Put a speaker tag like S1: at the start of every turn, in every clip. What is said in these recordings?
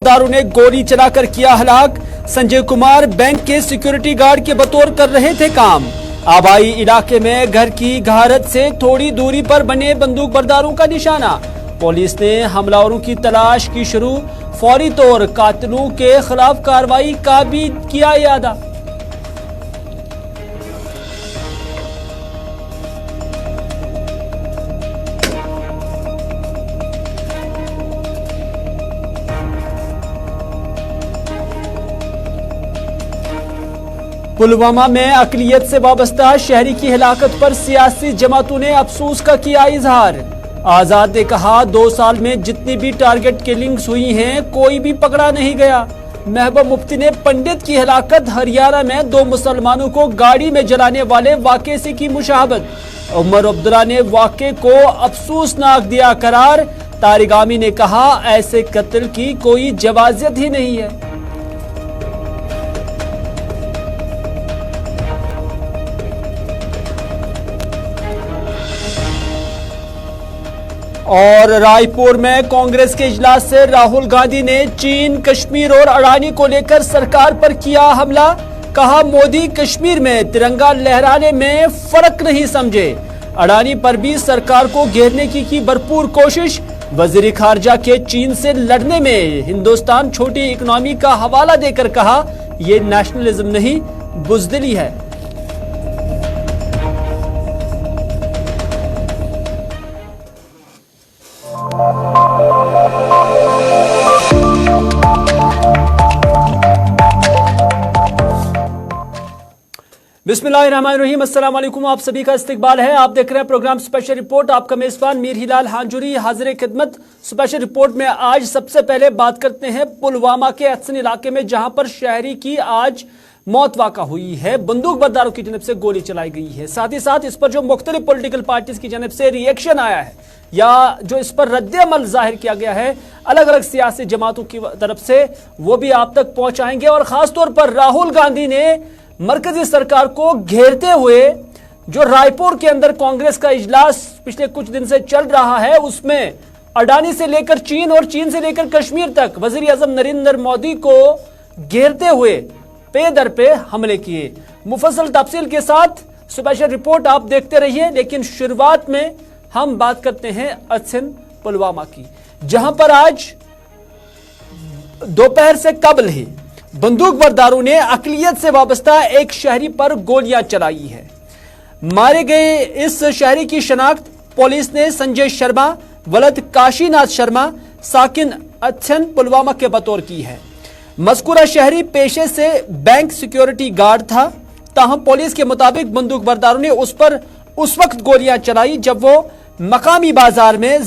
S1: दारू ने गोली चलाकर किया हलाक। संजय कुमार बैंक के सिक्योरिटी गार्ड के बतौर कर रहे थे काम। आबाई इलाके में घर की घारत से थोड़ी दूरी पर बने बंदूक बरदारों का निशाना। पुलिस ने हमलावरों की तलाश की शुरू। फौरी तौर कातिलों के खिलाफ कार्रवाई का भी किया इरादा। पुलवामा में अकलियत से वाबस्ता शहरी की हिलाकत पर सियासी जमातों ने अफसोस का किया इजहार। आजाद ने कहा 2 साल में जितनी भी टारगेट किलिंग्स हुई हैं कोई भी पकड़ा नहीं गया। महबूब मुफ्ती ने पंडित की हिलाकत हरियाणा में 2 मुसलमानों को गाड़ी में जलाने वाले वाक़े से की मुशाहबत। उमर अब्दुल्ला ने वाक़े को अफसोसनाक दिया करार। तारिगामी ने कहा ऐसे कत्ल की कोई जवाजियत ही नहीं है। और रायपुर में कांग्रेस के इजलास से राहुल गांधी ने चीन, कश्मीर और अडानी को लेकर सरकार पर किया हमला। कहा मोदी कश्मीर में तिरंगा लहराने में फर्क नहीं समझे। अडानी पर भी सरकार को घेरने की भरपूर कोशिश। वजीर खारजा के चीन से लड़ने में हिंदुस्तान छोटी इकोनॉमी का हवाला देकर कहा यह नेशनलिज्म नहीं बुजदिली है। बिस्मिल्लाहिर्रहमानिर्रहीम, अस्सलाम वालेकुम। आप सभी का इस्तकबाल है। आप देख रहे हैं प्रोग्राम स्पेशल रिपोर्ट। आपका मेजबान मीर हिलाल हांजुरी हाजिर खिदमत। स्पेशल रिपोर्ट में आज सबसे पहले बात करते हैं पुलवामा के अहसन इलाके में, जहां पर शहरी की आज मौत वाक़ा हुई है। बंदूक बरदारों की जानब से गोली चलाई गई है। साथ ही साथ इस पर जो मुख्तलिफ पॉलिटिकल पार्टीज की जानब से रिएक्शन आया है या जो इस पर रद्द-ए-अमल जाहिर किया गया है अलग अलग सियासी जमातों की तरफ से, वो भी आप तक पहुंचाएंगे। और खासतौर पर राहुल गांधी ने मरकजी सरकार को घेरते हुए जो रायपुर के अंदर कांग्रेस का इजलास पिछले कुछ दिन से चल रहा है, उसमें अडानी से लेकर चीन और चीन से लेकर कश्मीर तक वजीर आजम नरेंद्र मोदी को घेरते हुए पे दर पे हमले किए। मुफस्सल तफसील के साथ स्पेशल रिपोर्ट आप देखते रहिए। लेकिन शुरुआत में हम बात करते हैं अहसन पुलवामा की, जहां पर आज दोपहर से कबल ही बंदूक बरदारों ने अकलियत से वाबस्ता एक शहरी पर गोलियां चलाई है। मारे गए इस शहरी की शनाख्त पुलिस ने संजय शर्मा वलद काशीनाथ शर्मा साकिन अहसन पुलवामा के बतौर की है। मज़कूरा शहरी पेशे से बैंक सिक्योरिटी गार्ड था। ताहम पुलिस के मुताबिक बंदूक बरदारों ने उस पर उस वक्त गोलियां चलाई जब वो मकामी बाजार में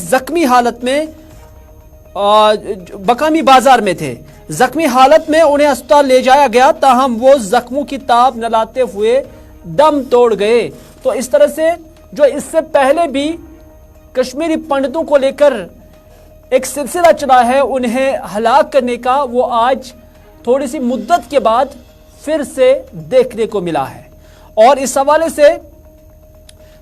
S1: थे। जख्मी हालत में उन्हें अस्पताल ले जाया गया। ताहम वो जख्मों की ताब न लाते हुए दम तोड़ गए। तो इस तरह से जो इससे पहले भी कश्मीरी पंडितों को लेकर एक सिलसिला चला है उन्हें हलाक करने का, वो आज थोड़ी सी मुद्दत के बाद फिर से देखने को मिला है। और इस हवाले से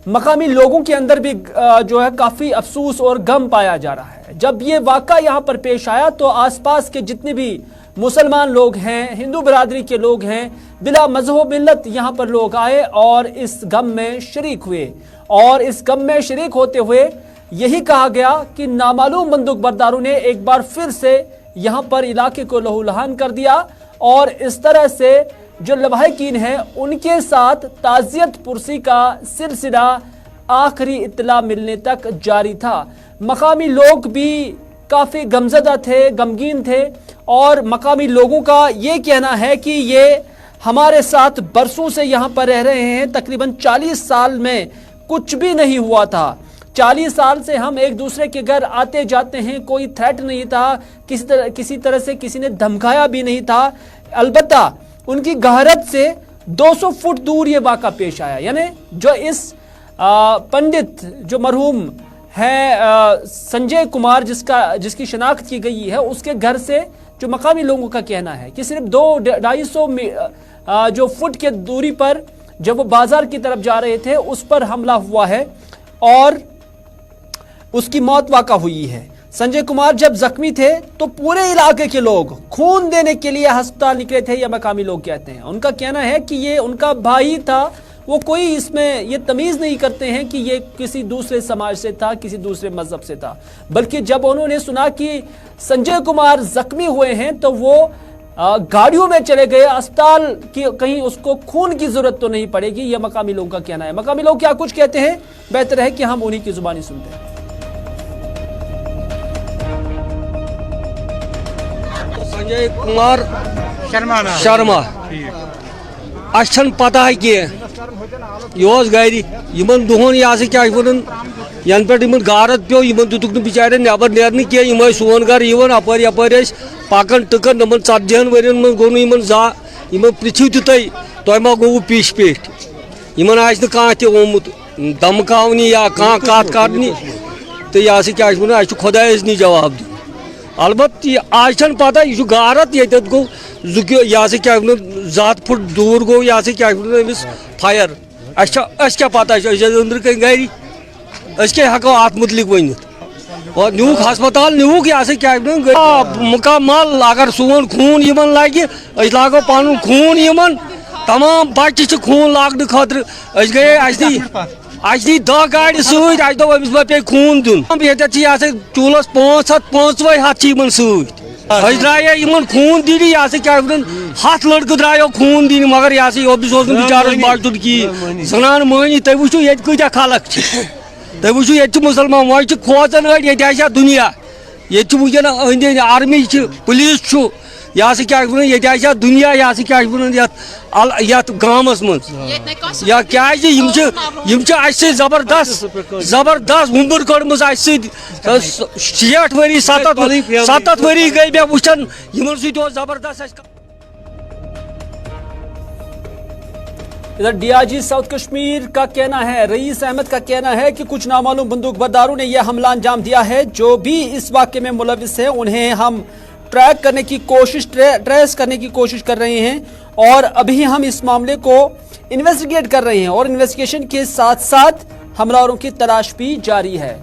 S1: मकामी लोगों के अंदर भी जो है काफी अफसोस और गम पाया जा रहा है। जब ये वाक़ा यहाँ पर पेश आया तो आसपास के जितने भी मुसलमान लोग हैं, हिंदू बिरादरी के लोग हैं, बिला मजहब मिल्लत यहाँ पर लोग आए और इस गम में शरीक हुए। और इस गम में शरीक होते हुए यही कहा गया कि नामालूम बंदूक बरदारों ने एक बार फिर से यहाँ पर इलाके को लहूलुहान कर दिया। और इस तरह से जो लवाहिकीन हैं उनके साथ ताज़ियत पुरसी का सिलसिला आखिरी इत्तला मिलने तक जारी था। मकामी लोग भी काफ़ी गमज़दा थे, गमगीन थे। और मकामी लोगों का ये कहना है कि ये हमारे साथ बरसों से यहाँ पर रह रहे हैं, तकरीबन 40 साल में कुछ भी नहीं हुआ था। 40 साल से हम एक दूसरे के घर आते जाते हैं, कोई थ्रेट नहीं था, किसी तरह से किसी ने धमकाया भी नहीं था। अलबत्ता उनकी गहरत से 200 फुट दूर ये वाक़ा पेश आया। यानी जो इस पंडित जो मरहूम है संजय कुमार जिसकी शनाख्त की गई है, उसके घर से जो मकामी लोगों का कहना है कि सिर्फ 200-250 जो फुट के दूरी पर जब वो बाजार की तरफ जा रहे थे उस पर हमला हुआ है और उसकी मौत वाक़ा हुई है। संजय कुमार जब जख्मी थे तो पूरे इलाके के लोग खून देने के लिए अस्पताल निकले थे, यह मकामी लोग कहते हैं। उनका कहना है कि ये उनका भाई था, वो कोई इसमें ये तमीज नहीं करते हैं कि ये किसी दूसरे समाज से था, किसी दूसरे मजहब से था, बल्कि जब उन्होंने सुना कि संजय कुमार जख्मी हुए हैं तो वो गाड़ियों में चले गए अस्पताल की, कहीं उसको खून की जरूरत तो नहीं पड़ेगी, यह मकामी लोगों का कहना है। मकामी लोग क्या कुछ कहते हैं, बेहतर है कि हम उन्हीं की जुबानी सुनते हैं।
S2: संजय कुमार शर्मा अच्छन पता है कि यह गान दुहन यह क्या यन पे गारत पे दुतुक बिचारे नबर नेरन कह सोन गर अपर यपर पकन टकन नमन 40 वरियन मन गो इन पृथ्वी तुम मा गो पीछ पेट इन कह तोमुत धमकावनी या कह कत करनी तो यह क्या खुदायस नी जवाब दिन। अलबत् आज पता यह गारत ये गो यह क्या 7 फुट दूर गो यह क्या फायर क्या पता अंदर कहीं गरी क्या हेको अत मुतलिक वन और न्यूक हस्पताल न्यूक यह क्या मुकम्मल अगर सोन खून इन लगे लागो पन खून इन तमाम बच्चे खून लागने खतर गए दी 10 गाड़ी सत दोपस पे खून दिन ये चूलस 5 हथ द्राये इन खून दिन यह क्या 7 लड़क द्रायो खून दिन मगर यह ओबिस बिचार बचतुन की सनान मानी तुम वो ये कत्या खलक तुम वो ये मुसलमान वो खोचन अड़ ये दुनिया ये वुन अंद आर्मी पुलिस यह क्या ये दुनिया यह क्या गामस मज या क्या जबरदस्त उम्र कड़म 60 वरी 7 वरी गई मे वुचन इन जबरदस्त।
S1: इधर डीआईजी साउथ कश्मीर का कहना है, रईस अहमद का कहना है कि कुछ नामालूम बंदूकबरदारों ने यह हमला अंजाम दिया है। जो भी इस वाक़े में मुलविस है उन्हें हम ट्रैस करने की कोशिश कर रहे हैं और अभी हम इस मामले को इन्वेस्टिगेट कर रहे हैं और इन्वेस्टिगेशन के साथ साथ हमलावरों की तलाश भी जारी है।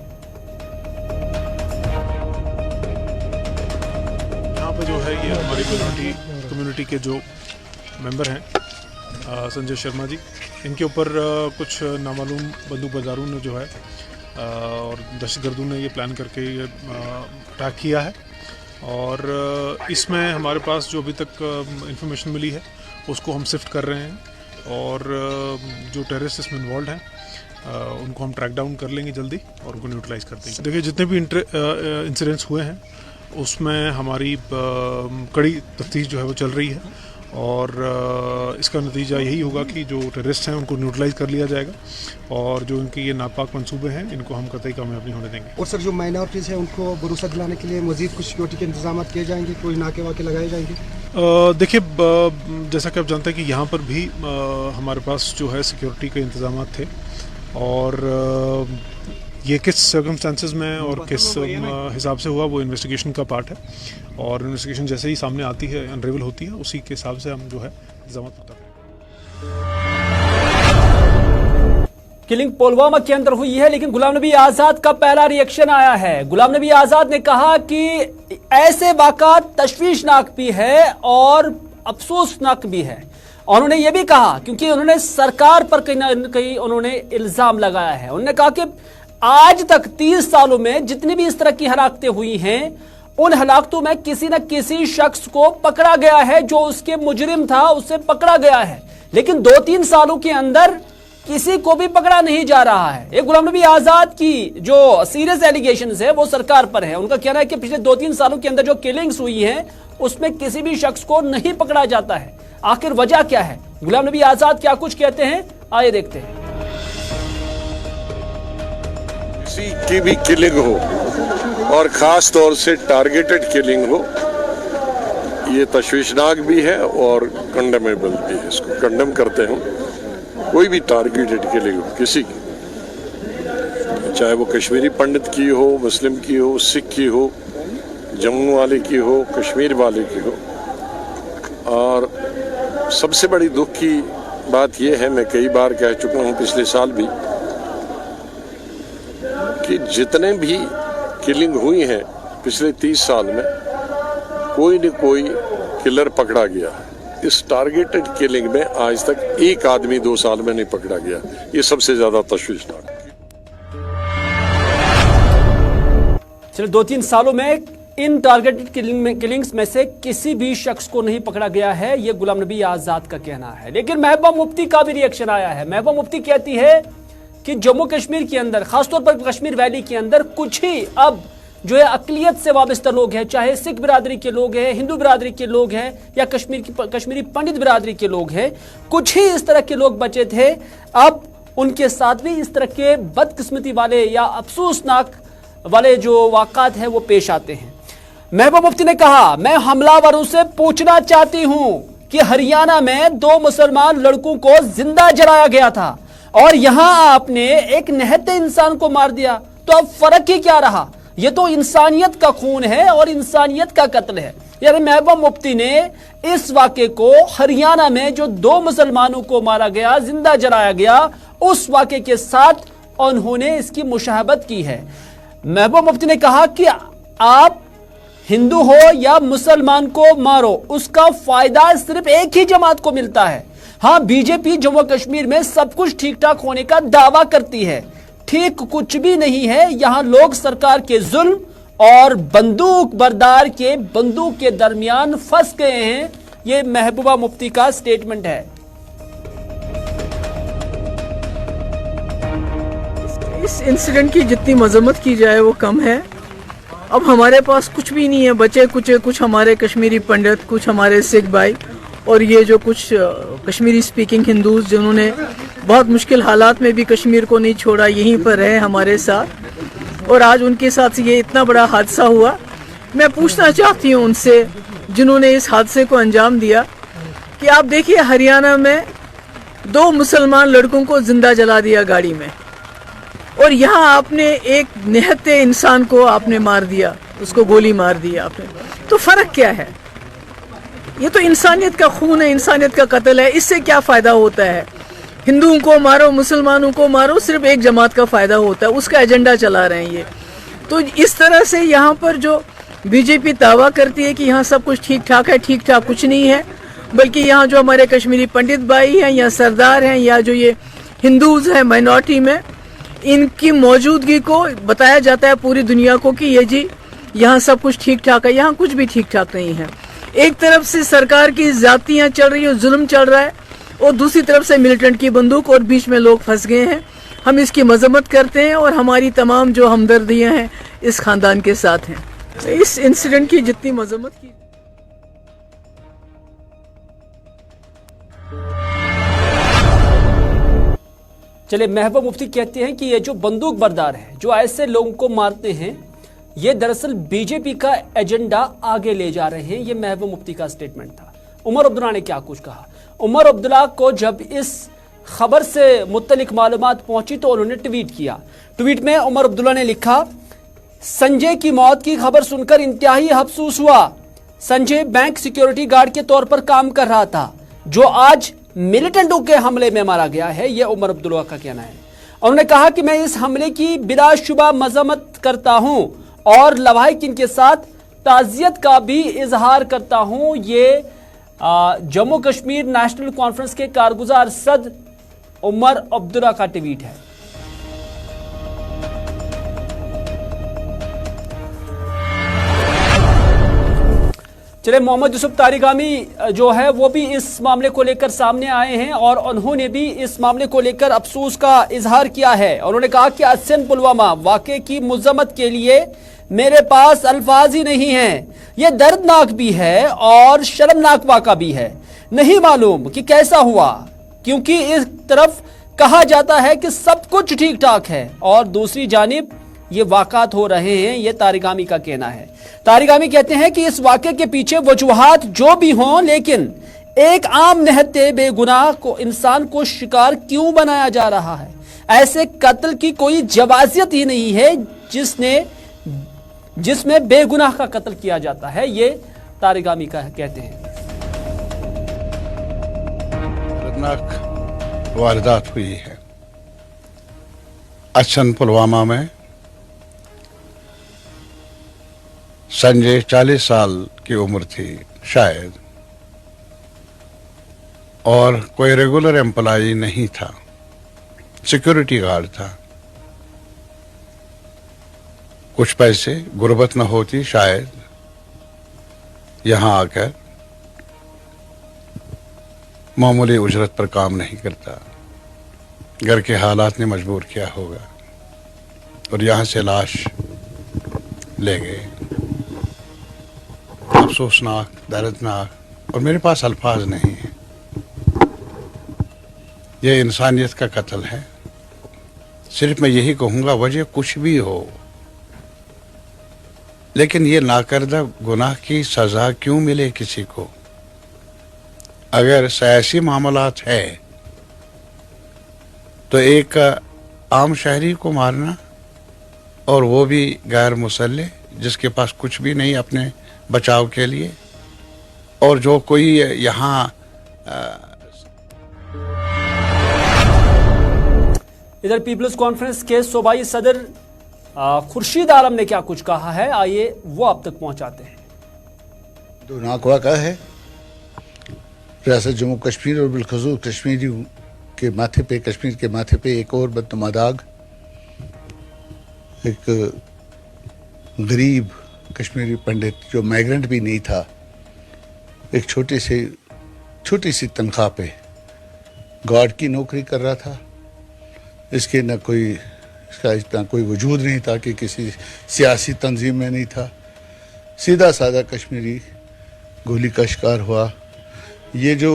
S3: यहाँ पर जो है ये हमारी कम्युनिटी के जो मेंबर हैं संजय शर्मा जी, इनके ऊपर कुछ नामालूम बंदूकबाजों ने जो है और दहशतगर्दों ने ये प्लान करके ये अटैक किया है और इसमें हमारे पास जो अभी तक इंफॉर्मेशन मिली है उसको हम शिफ्ट कर रहे हैं और जो टेररिस्ट इसमें इन्वॉल्व हैं उनको हम ट्रैक डाउन कर लेंगे जल्दी और उनको न्यूट्रलाइज कर देंगे। देखिए जितने भी इंसिडेंट्स हुए हैं उसमें हमारी कड़ी तफ्तीश जो है वो चल रही है और इसका नतीजा यही होगा कि जो टेररिस्ट हैं उनको न्यूट्रलाइज कर लिया जाएगा और जो इनके ये नापाक मंसूबे हैं इनको हम कतई कामयाब नहीं होने देंगे।
S4: और सर जो माइनॉरिटीज़ हैं उनको भरोसा दिलाने के लिए मजीद कुछ सिक्योरिटी के इंतजाम किए जाएंगे, कोई नाके वाके लगाए जाएंगे?
S3: देखिए जैसा कि आप जानते हैं कि यहाँ पर भी हमारे पास जो है सिक्योरिटी के इंतजाम थे और ये किस सर्कमस्टांसेस में और किस हिसाब से हुआ वो इन्वेस्टिगेशन का पार्ट है और इन्वेस्टिगेशन जैसे ही सामने आती है अनरेवल होती है उसी के हिसाब से हम जो है इंतजाम पता करेंगे।
S1: किलिंग पुलवामा के अंदर हुई है लेकिन गुलाम नबी आजाद का पहला रिएक्शन आया है। गुलाम नबी आजाद ने कहा कि ऐसे वाक़ात तशवीशनाक भी है और अफसोसनाक भी है। उन्होंने ये भी कहा क्योंकि उन्होंने सरकार पर कहीं ना कहीं उन्होंने इल्जाम लगाया है। उन्होंने कहा कि आज तक 30 सालों में जितनी भी इस तरह की हलाकतें हुई हैं उन हलाकतों में किसी न किसी शख्स को पकड़ा गया है, जो उसके मुजरिम था उसे पकड़ा गया है, लेकिन 2-3 सालों के अंदर किसी को भी पकड़ा नहीं जा रहा है। एक गुलाम नबी आजाद की जो सीरियस एलिगेशंस है वो सरकार पर है। उनका कहना है कि पिछले 2-3 सालों के अंदर जो किलिंग्स हुई हैं उसमें किसी भी शख्स को नहीं पकड़ा जाता है। आखिर वजह क्या है? गुलाम नबी आजाद क्या कुछ कहते हैं, आइए देखते हैं।
S5: किसी की भी किलिंग हो और खास तौर से टारगेटेड किलिंग हो, ये तशवीशनाक भी है और कंडेमेबल भी है। इसको कंडेम करते हैं। कोई भी टारगेटेड किलिंग हो किसी की, चाहे वो कश्मीरी पंडित की हो, मुस्लिम की हो, सिख की हो, जम्मू वाले की हो, कश्मीर वाले की हो। और सबसे बड़ी दुख की बात यह है, मैं कई बार कह चुका हूँ पिछले साल भी, कि जितने भी किलिंग हुई हैं पिछले 30 साल में कोई न कोई किलर पकड़ा गया है। इस टारगेटेड किलिंग में आज तक एक आदमी 2 साल में नहीं पकड़ा गया। ये सबसे ज्यादा तशवीशनाक है।
S1: चलिए 2-3 सालों में इन टारगेटेड किलिंग्स में से किसी भी शख्स को नहीं पकड़ा गया है, ये गुलाम नबी आजाद का कहना है। लेकिन महबूबा मुफ्ती का भी रिएक्शन आया है। महबूबा मुफ्ती कहती है कि जम्मू कश्मीर के अंदर, खासतौर पर कश्मीर वैली के अंदर कुछ ही अब जो है अकलियत से वाबस्ता लोग हैं, चाहे सिख बिरादरी के लोग हैं, हिंदू बिरादरी के लोग हैं या कश्मीरी पंडित बिरादरी के लोग हैं, कुछ ही इस तरह के लोग बचे थे। अब उनके साथ भी इस तरह के बदकिस्मती वाले या अफसोसनाक वाले जो वाक़ात हैं वो पेश आते हैं। महबूबा मुफ्ती ने कहा, मैं हमलावरों से पूछना चाहती हूं कि हरियाणा में 2 मुसलमान लड़कों को जिंदा जलाया गया था और यहां आपने एक निहत्थे इंसान को मार दिया, तो अब फर्क ही क्या रहा? ये तो इंसानियत का खून है और इंसानियत का कत्ल है। यानी महबूबा मुफ्ती ने इस वाक़े को हरियाणा में जो 2 मुसलमानों को मारा गया, जिंदा जलाया गया, उस वाक़े के साथ उन्होंने इसकी मुशाहबत की है। महबूबा मुफ्ती ने कहा कि आप हिंदू हो या मुसलमान को मारो, उसका फायदा सिर्फ एक ही जमात को मिलता है। हां, बीजेपी जम्मू कश्मीर में सब कुछ ठीक ठाक होने का दावा करती है, ठीक कुछ भी नहीं है। यहां लोग सरकार के जुल्म और बंदूक बरदार के बंदूक के दरमियान फंस गए हैं। यह महबूबा मुफ्ती का स्टेटमेंट है।
S6: इस इंसिडेंट की जितनी मजम्मत की जाए वो कम है। अब हमारे पास कुछ भी नहीं है, बचे कुछ हमारे कश्मीरी पंडित, कुछ हमारे सिख भाई और ये जो कुछ कश्मीरी स्पीकिंग हिंदूज जिन्होंने बहुत मुश्किल हालात में भी कश्मीर को नहीं छोड़ा, यहीं पर रहे हमारे साथ, और आज उनके साथ ये इतना बड़ा हादसा हुआ। मैं पूछना चाहती हूँ उनसे जिन्होंने इस हादसे को अंजाम दिया कि आप देखिए हरियाणा में 2 मुसलमान लड़कों को जिंदा जला दिया गाड़ी में, और यहाँ आपने एक निहत्थे इंसान को आपने मार दिया, उसको गोली मार दी आपने। तो फर्क क्या है? ये तो इंसानियत का खून है, इंसानियत का कत्ल है। इससे क्या फायदा होता है? हिंदुओं को मारो, मुसलमानों को मारो, सिर्फ एक जमात का फायदा होता है, उसका एजेंडा चला रहे हैं ये। तो इस तरह से यहाँ पर जो बीजेपी दावा करती है कि यहाँ सब कुछ ठीक ठाक है, ठीक ठाक कुछ नहीं है, बल्कि यहाँ जो हमारे कश्मीरी पंडित भाई हैं या सरदार हैं या जो ये हिंदूज हैं माइनॉरिटी में, इनकी मौजूदगी को बताया जाता है पूरी दुनिया को कि ये जी यहाँ सब कुछ ठीक ठाक है। यहाँ कुछ भी ठीक ठाक नहीं है। एक तरफ से सरकार की जातियाँ चल रही है, जुल्म चल रहा है, और दूसरी तरफ से मिलिटेंट की बंदूक, और बीच में लोग फंस गए हैं। हम इसकी मजम्मत करते हैं और हमारी तमाम जो हमदर्दियाँ हैं इस खानदान के साथ हैं। इस इंसिडेंट की जितनी मजम्मत की
S1: चलिए, महबूबा मुफ्ती कहते हैं कि ये जो बंदूक बरदार है, जो ऐसे लोगों को मारते हैं, ये दरअसल बीजेपी का एजेंडा आगे ले जा रहे हैं। ये महबूबा मुफ्ती का स्टेटमेंट था। उमर अब्दुल्ला ने क्या कुछ कहा? उमर अब्दुल्ला को जब इस खबर से मुत्तलिक मालूमात पहुंची तो उन्होंने ट्वीट किया। ट्वीट में उमर अब्दुल्ला ने लिखा, संजय की मौत की खबर सुनकर इंतहाई अफसोस हुआ। संजय बैंक सिक्योरिटी गार्ड के तौर पर काम कर रहा था, जो आज मिलिटेंटों के हमले में मारा गया है। यह उमर अब्दुल्ला का कहना है। उन्होंने कहा कि मैं इस हमले की बिलाशुबा मजम्मत करता हूं और लवाहिकीन के साथ ताजियत का भी इजहार करता हूं। ये जम्मू कश्मीर नेशनल कॉन्फ्रेंस के कारगुजार सद उमर अब्दुल्ला का ट्वीट है। चले, मोहम्मद यूसुफ तारिगामी जो है वो भी इस मामले को लेकर सामने आए हैं और उन्होंने भी इस मामले को लेकर अफसोस का इजहार किया है। उन्होंने कहा कि आसिन पुलवामा वाक़े की मजम्मत के लिए मेरे पास अल्फाज ही नहीं हैं। यह दर्दनाक भी है और शर्मनाक वाक़ा भी है। नहीं मालूम कि कैसा हुआ, क्योंकि इस तरफ कहा जाता है कि सब कुछ ठीक ठाक है और दूसरी जानिब ये वाक़ात हो रहे हैं। ये तारिगामी का कहना है। तारिगामी कहते हैं कि इस वाक़े के पीछे वजूहात जो भी हों, लेकिन एक आम निहत्थे बेगुनाह को इंसान को शिकार क्यों बनाया जा रहा है? ऐसे कत्ल की कोई जवाजियत ही नहीं है जिसमें बेगुनाह का कत्ल किया जाता है। ये तारिगामी का कहते हैं।
S7: खतरनाक वारदात हुई है आसिन पुलवामा में। संजय 40 साल की उम्र थी शायद, और कोई रेगुलर एम्प्लॉय नहीं था, सिक्योरिटी गार्ड था। कुछ पैसे गुर्बत न होती शायद, यहां आकर मामूली उजरत पर काम नहीं करता, घर के हालात ने मजबूर किया होगा और यहां से लाश ले गए। अफसोसनाक, दर्दनाक, और मेरे पास अल्फाज नहीं है। यह इंसानियत का कत्ल है। सिर्फ मैं यही कहूंगा, वजह कुछ भी हो, लेकिन ये नाकर्दा गुनाह की सजा क्यों मिले किसी को? अगर सियासी मामलात है तो एक आम शहरी को मारना, और वो भी गैर मुसल्ले, जिसके पास कुछ भी नहीं अपने बचाव के लिए, और जो कोई यहाँ
S1: इधर पीपल्स कॉन्फ्रेंस के सूबाई सदर खुर्शीद आलम ने क्या कुछ कहा है, आइए वो आप तक पहुंचाते हैं।
S8: दौनाक वाक़ा है। रियासत जम्मू कश्मीर और बिलखसूस कश्मीरी के माथे पे, कश्मीर के माथे पे एक और बदनुमा दाग। एक गरीब कश्मीरी पंडित जो माइग्रेंट भी नहीं था, एक छोटी सी तनख्वाह पे गार्ड की नौकरी कर रहा था। इसके न कोई, इसका इतना कोई वजूद नहीं था कि किसी सियासी तंजीम में नहीं था। सीधा साधा कश्मीरी गोली का शिकार हुआ। ये जो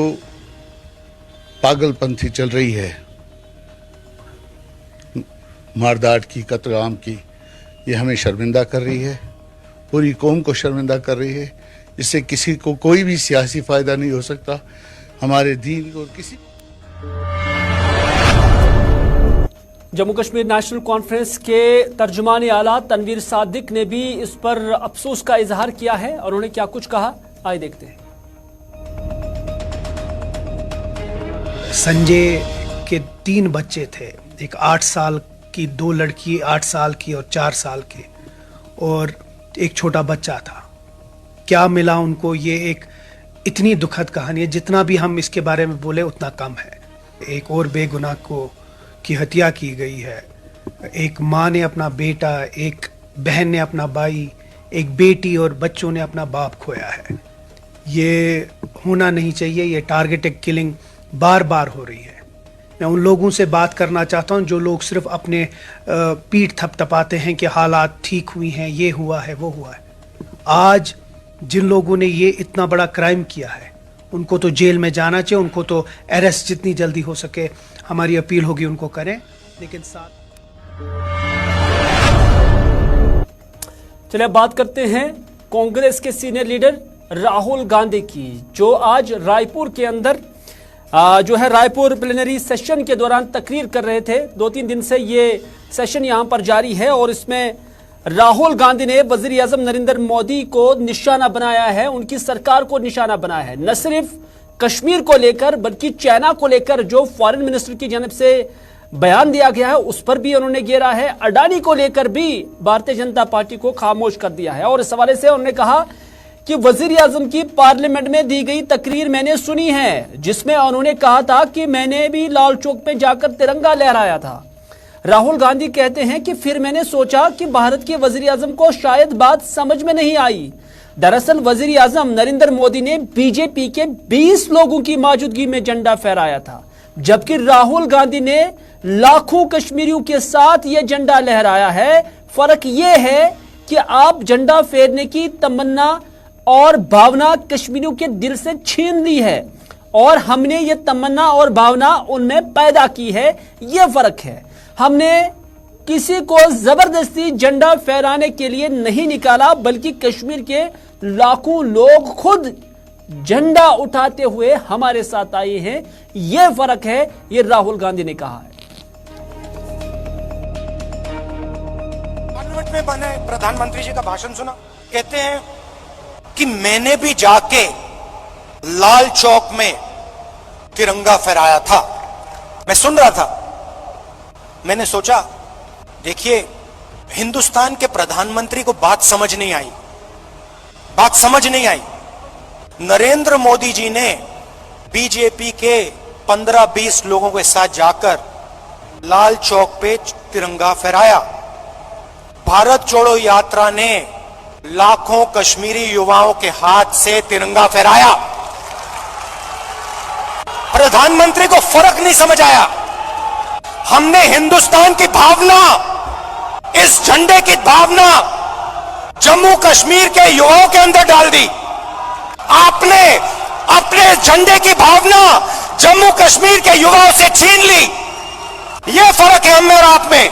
S8: पागलपंथी चल रही है, मारदाट की, कत्लेआम की, ये हमें शर्मिंदा कर रही है, पूरी कौम को शर्मिंदा कर रही है। इससे किसी को कोई भी सियासी फ़ायदा नहीं हो सकता, हमारे दीन को किसी।
S1: जम्मू कश्मीर नेशनल कॉन्फ्रेंस के तर्जुमान आला तनवीर सादिक ने भी इस पर अफसोस का इजहार किया है, और उन्होंने क्या कुछ कहा, आइए देखते हैं।
S9: संजय के 3 बच्चे थे, एक 8 साल की, 2 लड़की 8 साल की और 4 साल की, और एक छोटा बच्चा था। क्या मिला उनको, ये एक इतनी दुखद कहानी है। जितना भी हम इसके बारे में बोले उतना कम है। एक और बेगुनाह को की हत्या की गई है। एक माँ ने अपना बेटा, एक बहन ने अपना भाई, एक बेटी और बच्चों ने अपना बाप खोया है। ये होना नहीं चाहिए। ये टारगेटेड किलिंग बार बार हो रही है। मैं उन लोगों से बात करना चाहता हूं जो लोग सिर्फ अपने पीठ थपथपाते हैं कि हालात ठीक हुई हैं, ये हुआ है, वो हुआ है। आज जिन लोगों ने ये इतना बड़ा क्राइम किया है उनको तो जेल में जाना चाहिए, उनको तो अरेस्ट जितनी जल्दी हो सके, हमारी अपील होगी उनको करें। लेकिन साथ
S1: चलिए अब बात करते हैं कांग्रेस के सीनियर लीडर राहुल गांधी की, जो आज रायपुर के अंदर जो है रायपुर प्लेनरी सेशन के दौरान तकरीर कर रहे थे। 2-3 दिन से ये सेशन यहां पर जारी है, और इसमें राहुल गांधी ने वजीर आजम नरेंद्र मोदी को निशाना बनाया है, उनकी सरकार को निशाना बनाया है। न सिर्फ कश्मीर को लेकर बल्कि चाइना को लेकर जो फॉरेन मिनिस्टर की जानब से बयान दिया गया है उस पर भी उन्होंने घेरा है। अडानी को लेकर भी भारतीय जनता पार्टी को खामोश कर दिया है, और इस हवाले से उन्होंने कहा कि वजीर आजम की पार्लियामेंट में दी गई तकरीर मैंने सुनी है, जिसमें उन्होंने कहा था कि मैंने भी लाल चौक पे जाकर तिरंगा लहराया था। राहुल गांधी कहते हैं कि फिर मैंने सोचा कि भारत के वजीर आजम को शायद बात समझ में नहीं आई। दरअसल वजीर आजम नरेंद्र मोदी ने बीजेपी के 20 लोगों की मौजूदगी में झंडा फहराया था, जबकि राहुल गांधी ने लाखों कश्मीरियों के साथ यह झंडा लहराया है। फर्क यह है कि आप झंडा फेरने की तमन्ना और भावना कश्मीरियों के दिल से छीन ली है, और हमने ये तमन्ना और भावना उनमें पैदा की है। यह फर्क है। हमने किसी को जबरदस्ती झंडा फहराने के लिए नहीं निकाला, बल्कि कश्मीर के लाखों लोग खुद झंडा उठाते हुए हमारे साथ आए हैं। यह फर्क है, ये राहुल गांधी ने कहा है।
S10: पार्लियामेंट में मैंने प्रधानमंत्री जी का भाषण सुना, कहते हैं कि मैंने भी जाके लाल चौक में तिरंगा फहराया था। मैं सुन रहा था, मैंने सोचा देखिए हिंदुस्तान के प्रधानमंत्री को बात समझ नहीं आई। बात समझ नहीं आई। नरेंद्र मोदी जी ने बीजेपी के 15-20 लोगों के साथ जाकर लाल चौक पे तिरंगा फहराया। भारत जोड़ो यात्रा ने लाखों कश्मीरी युवाओं के हाथ से तिरंगा फहराया। प्रधानमंत्री को फर्क नहीं समझ आया। हमने हिंदुस्तान की भावना, इस झंडे की भावना जम्मू कश्मीर के युवाओं के अंदर डाल दी। आपने अपने झंडे की भावना जम्मू कश्मीर के युवाओं से छीन ली। यह फर्क है हम और आप में।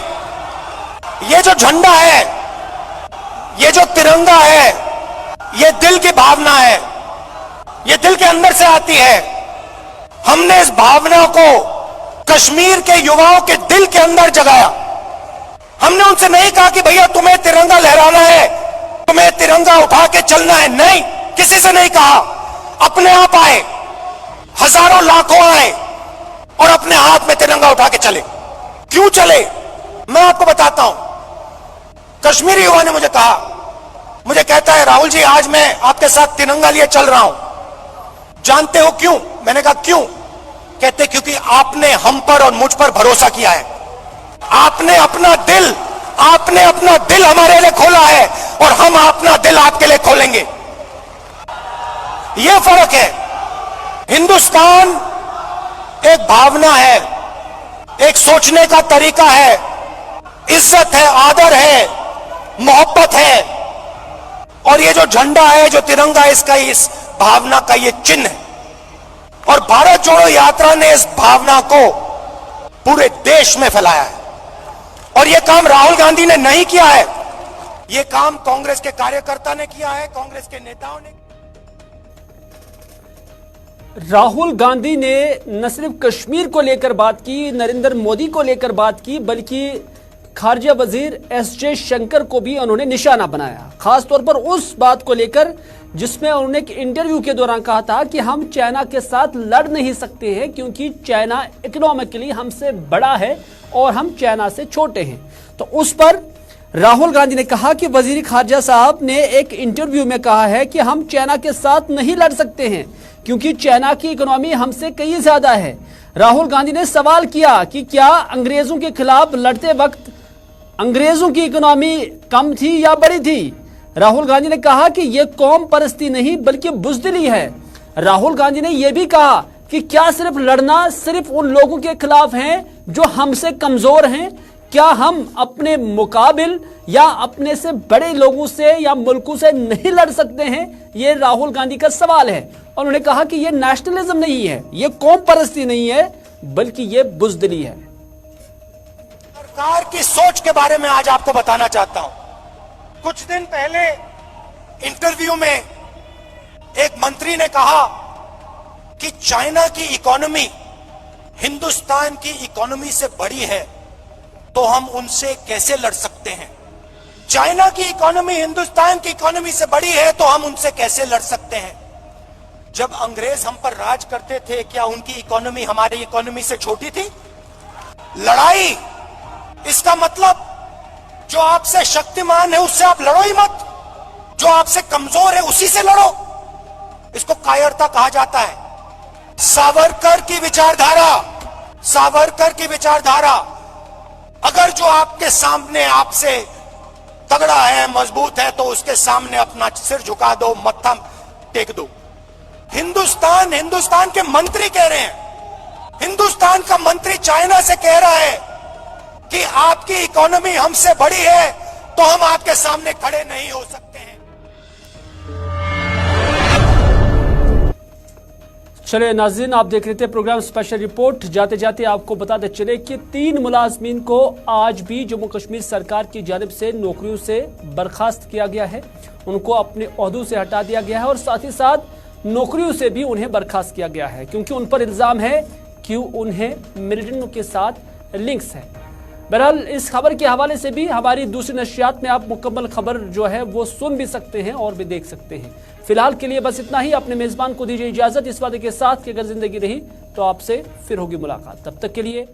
S10: ये जो झंडा है, ये जो तिरंगा है, ये दिल की भावना है, ये दिल के अंदर से आती है। हमने इस भावना को कश्मीर के युवाओं के दिल के अंदर जगाया। हमने उनसे नहीं कहा कि भैया तुम्हें तिरंगा लहराना है, तुम्हें तिरंगा उठा के चलना है। नहीं, किसी से नहीं कहा। अपने आप आए, हजारों लाखों आए और अपने हाथ में तिरंगा उठा के चले। क्यों चले, मैं आपको बताता हूं। कश्मीरी युवा ने मुझे कहा, मुझे कहता है राहुल जी आज मैं आपके साथ तिरंगा लिए चल रहा हूं। जानते हो क्यों? मैंने कहा क्यों? कहते क्योंकि आपने हम पर और मुझ पर भरोसा किया है। आपने अपना दिल हमारे लिए खोला है और हम अपना दिल आपके लिए खोलेंगे। यह फर्क है। हिंदुस्तान एक भावना है, एक सोचने का तरीका है, इज्जत है, आदर है, मोहब्बत है। और ये जो झंडा है, जो तिरंगा है, इसका इस भावना का ये चिन्ह है। और भारत जोड़ो यात्रा ने इस भावना को पूरे देश में फैलाया है। और यह काम राहुल गांधी ने नहीं किया है, यह काम कांग्रेस के कार्यकर्ता ने किया है, कांग्रेस के नेताओं ने।
S1: राहुल गांधी ने न सिर्फ कश्मीर को लेकर बात की, नरेंद्र मोदी को लेकर बात की, बल्कि खारजा वजीर एस जयशंकर को भी उन्होंने निशाना बनाया। खासतौर पर उस बात को लेकर जिसमें उन्होंने एक इंटरव्यू के दौरान कहा था कि हम चाइना के साथ लड़ नहीं सकते हैं क्योंकि चाइना इकोनॉमिकली हमसे बड़ा है और हम चाइना से छोटे हैं। तो उस पर राहुल गांधी ने कहा कि वजीर खारजा साहब ने एक इंटरव्यू में कहा है कि हम चाइना के साथ नहीं लड़ सकते हैं क्योंकि चाइना की इकोनॉमी हमसे कहीं ज्यादा है। राहुल गांधी ने सवाल किया कि क्या अंग्रेजों के खिलाफ लड़ते वक्त अंग्रेजों की इकोनॉमी कम थी या बड़ी थी? राहुल गांधी ने कहा कि यह कौम परस्ती नहीं बल्कि बुज़दिली है। राहुल गांधी ने यह भी कहा कि क्या सिर्फ लड़ना सिर्फ उन लोगों के खिलाफ है जो हमसे कमजोर हैं? क्या हम अपने मुकाबिल या अपने से बड़े लोगों से या मुल्कों से नहीं लड़ सकते हैं? यह राहुल गांधी का सवाल है। उन्होंने कहा कि यह नेशनलिज्म नहीं है, यह कौम परस्ती नहीं है, बल्कि यह बुज़दिली है।
S10: सरकार की सोच के बारे में आज आपको बताना चाहता हूं। कुछ दिन पहले इंटरव्यू में एक मंत्री ने कहा कि चाइना की इकोनॉमी हिंदुस्तान की इकोनॉमी से बड़ी है तो हम उनसे कैसे लड़ सकते हैं। चाइना की इकोनॉमी हिंदुस्तान की इकोनॉमी से बड़ी है तो हम उनसे कैसे लड़ सकते हैं। जब अंग्रेज हम पर राज करते थे क्या उनकी इकोनॉमी हमारी इकोनॉमी से छोटी थी? लड़ाई, इसका मतलब जो आपसे शक्तिमान है उससे आप लड़ो ही मत, जो आपसे कमजोर है उसी से लड़ो। इसको कायरता कहा जाता है। सावरकर की विचारधारा अगर जो आपके सामने आपसे तगड़ा है, मजबूत है, तो उसके सामने अपना सिर झुका दो, मत्था टेक दो। हिंदुस्तान के मंत्री कह रहे हैं, हिंदुस्तान का मंत्री चाइना से कह रहा है कि आपकी इकोनॉमी हमसे बड़ी है तो हम आपके सामने खड़े नहीं हो सकते हैं।
S1: चले नाज़रीन, आप देख रहे थे प्रोग्राम स्पेशल रिपोर्ट। जाते जाते आपको बताते चले कि 3 मुलाजमीन को आज भी जम्मू कश्मीर सरकार की जानिब से नौकरियों से बर्खास्त किया गया है। उनको अपने ओहदों से हटा दिया गया है और साथ ही साथ नौकरियों से भी उन्हें बर्खास्त किया गया है क्योंकि उन पर इल्जाम है कि उन्हें मिलिटेंटों के साथ लिंक्स है। बहरहाल इस खबर के हवाले से भी हमारी दूसरी नशियात में आप मुकम्मल खबर जो है वो सुन भी सकते हैं और भी देख सकते हैं। फिलहाल के लिए बस इतना ही। अपने मेजबान को दीजिए इजाजत इस वादे के साथ कि अगर जिंदगी रही तो आपसे फिर होगी मुलाकात। तब तक के लिए